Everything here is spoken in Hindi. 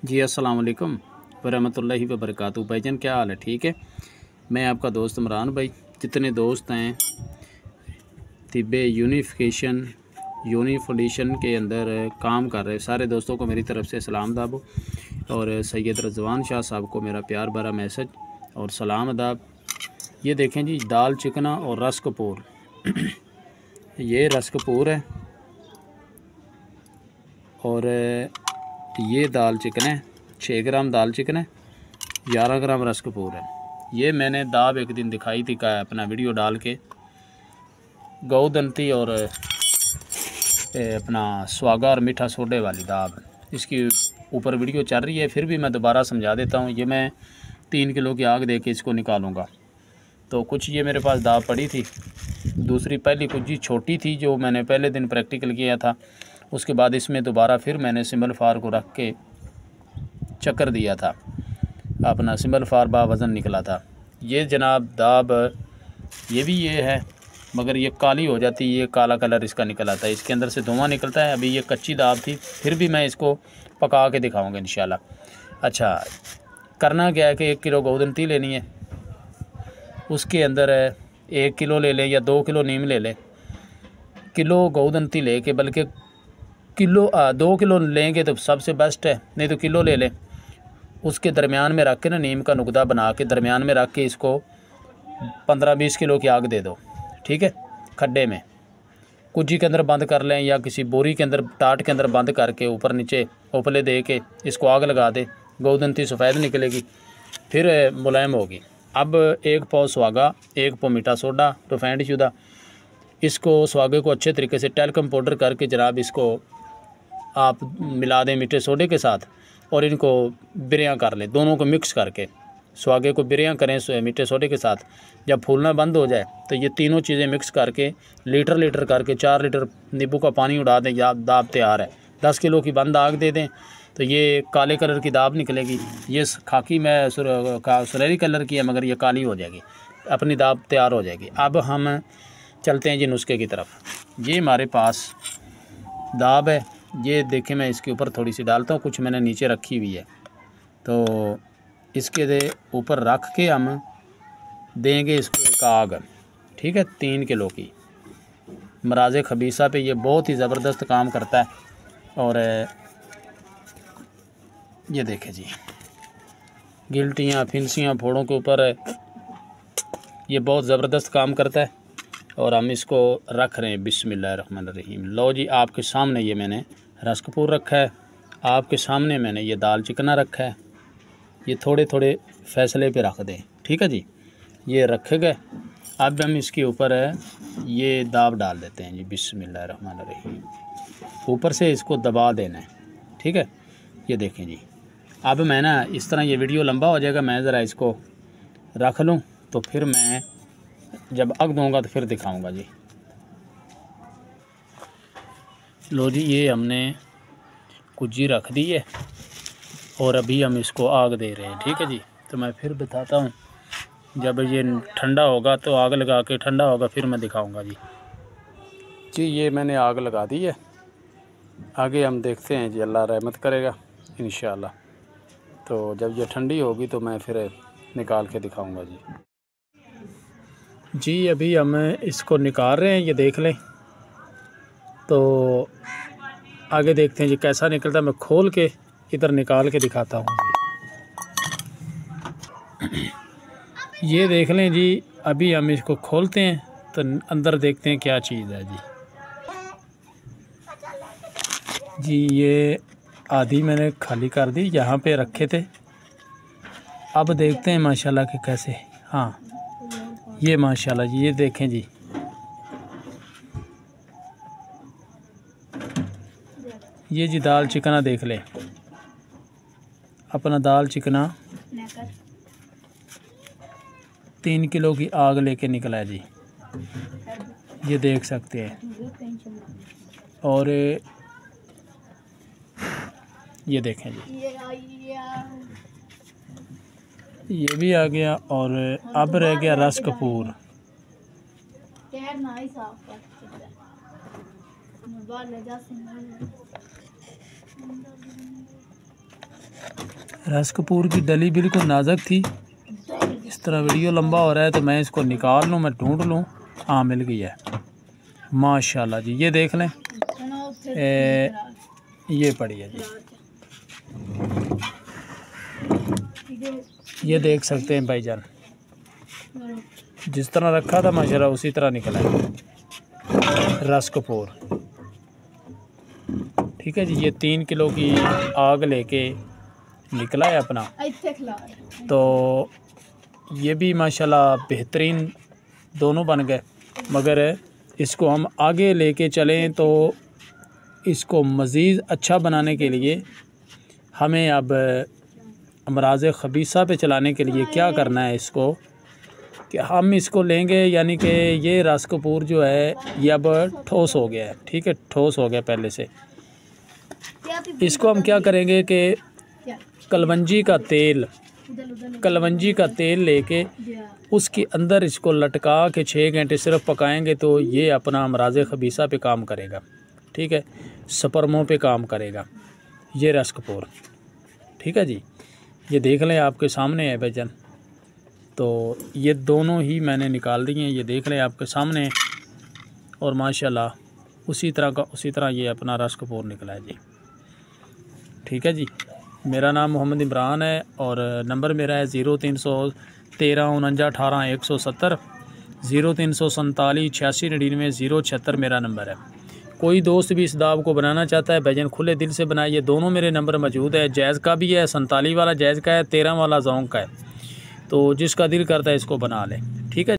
जी अस्सलाम वालेकुम वरहमतुल्लाहि वबरकातुहू। भाईजान क्या हाल है? ठीक है। मैं आपका दोस्त इमरान भाई। जितने दोस्त हैं तिब्बे यूनिफिकेशन यूनिफिकेशन के अंदर काम कर रहे सारे दोस्तों को मेरी तरफ़ से सलाम दाबो और सैयद रज़वान शाह साहब को मेरा प्यार भरा मैसेज और सलाम अदाब। ये देखें जी, दाल चिकना और रस कपूर ये रस कपूर है और ये दाल चिकन है। 6 ग्राम दाल चिकन है, 11 ग्राम रस कपूर है। ये मैंने दाब एक दिन दिखाई थी का अपना वीडियो डाल के, गौदंती और अपना स्वागा और मीठा सोडे वाली दाब। इसकी ऊपर वीडियो चल रही है, फिर भी मैं दोबारा समझा देता हूँ। ये मैं 3 किलो की आग दे के इसको निकालूँगा। तो कुछ ये मेरे पास दाब पड़ी थी। दूसरी पहली कुछ छोटी थी जो मैंने पहले दिन प्रैक्टिकल किया था। उसके बाद इसमें दोबारा फिर मैंने सिंबल फार को रख के चक्कर दिया था, अपना सिंबल फार बा वज़न निकला था। ये जनाब दाब ये भी ये है, मगर ये काली हो जाती है, ये काला कलर इसका निकल आता है, इसके अंदर से धुआं निकलता है। अभी ये कच्ची दाब थी, फिर भी मैं इसको पका के दिखाऊंगा इंशाल्लाह। अच्छा, करना क्या है कि 1 किलो गोदंती लेनी है, उसके अंदर 1 किलो ले लें या 2 किलो नीम ले लें। किलो गोदंती ले के, बल्कि किलो 2 किलो लेंगे तो सबसे बेस्ट है, नहीं तो किलो ले लें। उसके दरमियान में रख के ना, नीम का नुकदा बना के दरमियान में रख के इसको 15-20 किलो की आग दे दो। ठीक है, खड्डे में कुजी के अंदर बंद कर लें या किसी बोरी के अंदर टाट के अंदर बंद करके ऊपर नीचे उपले दे के इसको आग लगा दे। गोदंती सफ़ेद निकलेगी, फिर मुलायम होगी। अब 1 पाव स्वागा, 1 पाव मीठा सोडा रिफाइंड शुदा, इसको स्वागे को अच्छे तरीके से टेल्कम पाउडर करके जनाब इसको आप मिला दें मीठे सोडे के साथ और इनको बिरियाँ कर लें। दोनों को मिक्स करके स्वागे को बिरियाँ करें मीठे सोडे के साथ। जब फूलना बंद हो जाए तो ये तीनों चीज़ें मिक्स करके लीटर करके 4 लीटर नींबू का पानी उड़ा दें। या दाब तैयार है। 10 किलो की बंद आग दे दें तो ये काले कलर की दाब निकलेगी। ये खाकी में सुनहरी कलर की है, मगर ये काली हो जाएगी, अपनी दाब तैयार हो जाएगी। अब हम चलते हैं जी नुस्खे की तरफ। ये हमारे पास दाब है, ये देखें, मैं इसके ऊपर थोड़ी सी डालता हूँ, कुछ मैंने नीचे रखी हुई है। तो इसके ऊपर रख के हम देंगे इसको एक आग। ठीक है, 3 किलो की मराज़े खबीसा पे ये बहुत ही ज़बरदस्त काम करता है। और ये देखें जी, गिल्टियाँ फिंसियाँ फोड़ों के ऊपर ये बहुत ज़बरदस्त काम करता है। और हम इसको रख रहे हैं बिस्मिल्लाहिर्रहमानिर्रहीम। लो जी, आपके सामने ये मैंने रस कपूर रखा है, आपके सामने मैंने ये दाल चिकना रखा है। ये थोड़े थोड़े फैसले पे रख दें। ठीक है जी, ये रखे गए। अब हम इसके ऊपर ये दाब डाल देते हैं जी, बिस्मिल्लाहिर्रहमानिर्रहीम। ऊपर से इसको दबा देना है। ठीक है, ये देखें जी। अब मैं ना इस तरह, ये वीडियो लंबा हो जाएगा, मैं ज़रा इसको रख लूँ तो फिर मैं जब आग दूँगा तो फिर दिखाऊँगा जी। लो जी, ये हमने कुजी रख दी है और अभी हम इसको आग दे रहे हैं। ठीक है जी, तो मैं फिर बताता हूँ, जब ये ठंडा होगा तो आग लगा के ठंडा होगा फिर मैं दिखाऊंगा जी। जी, ये मैंने आग लगा दी है, आगे हम देखते हैं जी, अल्लाह रहमत करेगा इंशाअल्लाह। तो जब ये ठंडी होगी तो मैं फिर निकाल के दिखाऊंगा जी। जी, अभी हम इसको निकाल रहे हैं, ये देख लें। तो आगे देखते हैं जी कैसा निकलता है। मैं खोल के इधर निकाल के दिखाता हूँ। ये देख लें जी, अभी हम इसको खोलते हैं तो अंदर देखते हैं क्या चीज़ है जी। जी, ये आधी मैंने खाली कर दी, यहाँ पे रखे थे। अब देखते हैं माशाल्लाह के कैसे। हाँ, ये माशाल्लाह जी, ये देखें जी, ये जी दाल चिकना देख लें, अपना दाल चिकना 3 किलो की आग लेके निकला है जी, ये देख सकते हैं। और ये देखें जी, ये भी आ गया। और अब रह गया रस कपूर। रस कपूर की डली बिल्कुल नाजुक थी। इस तरह वीडियो लंबा हो रहा है तो मैं इसको निकाल लूँ, मैं ढूंढ लूँ। हाँ मिल गई है माशाल्लाह जी। ये देख लें, ये पड़ी है जी, ये देख सकते हैं भाईजान। जिस तरह रखा था माशाल्लाह उसी तरह निकला है रस कपूर। ठीक है जी। ये 3 किलो की आग लेके निकला है अपना। तो ये भी माशाल्लाह बेहतरीन दोनों बन गए, मगर इसको हम आगे लेके चलें तो इसको मज़ीद अच्छा बनाने के लिए हमें अब अमराज़ ख़बीसा पे चलाने के लिए क्या करना है इसको, कि हम इसको लेंगे, यानी कि ये रस कपूर जो है ये अब ठोस हो गया है। ठीक है, ठोस हो गया पहले से। इसको हम क्या करेंगे कि कलवंजी का तेल लेके उसके अंदर इसको लटका के 6 घंटे सिर्फ पकाएंगे तो ये अपना अमराज़ ख़बीसा पे काम करेगा। ठीक है, स्पर्मों पे काम करेगा ये रस कपूर। ठीक है जी। ये देख लें, आपके सामने है भाईजान। तो ये दोनों ही मैंने निकाल दिए हैं, ये देख लें आपके सामने। और माशाल्लाह उसी तरह ये अपना रस कपूर निकला है जी। ठीक है जी। मेरा नाम मोहम्मद इमरान है और नंबर मेरा है 0313 49 18 170, 0347 86 99 076 मेरा नंबर है। कोई दोस्त भी इस दाव को बनाना चाहता है भाईजान खुले दिल से बनाए। ये दोनों मेरे नंबर मौजूद है। जैज़ का भी है, 47 वाला जैज़ का है, 13 वाला जौंक का है। तो जिसका दिल करता है इसको बना ले। ठीक है।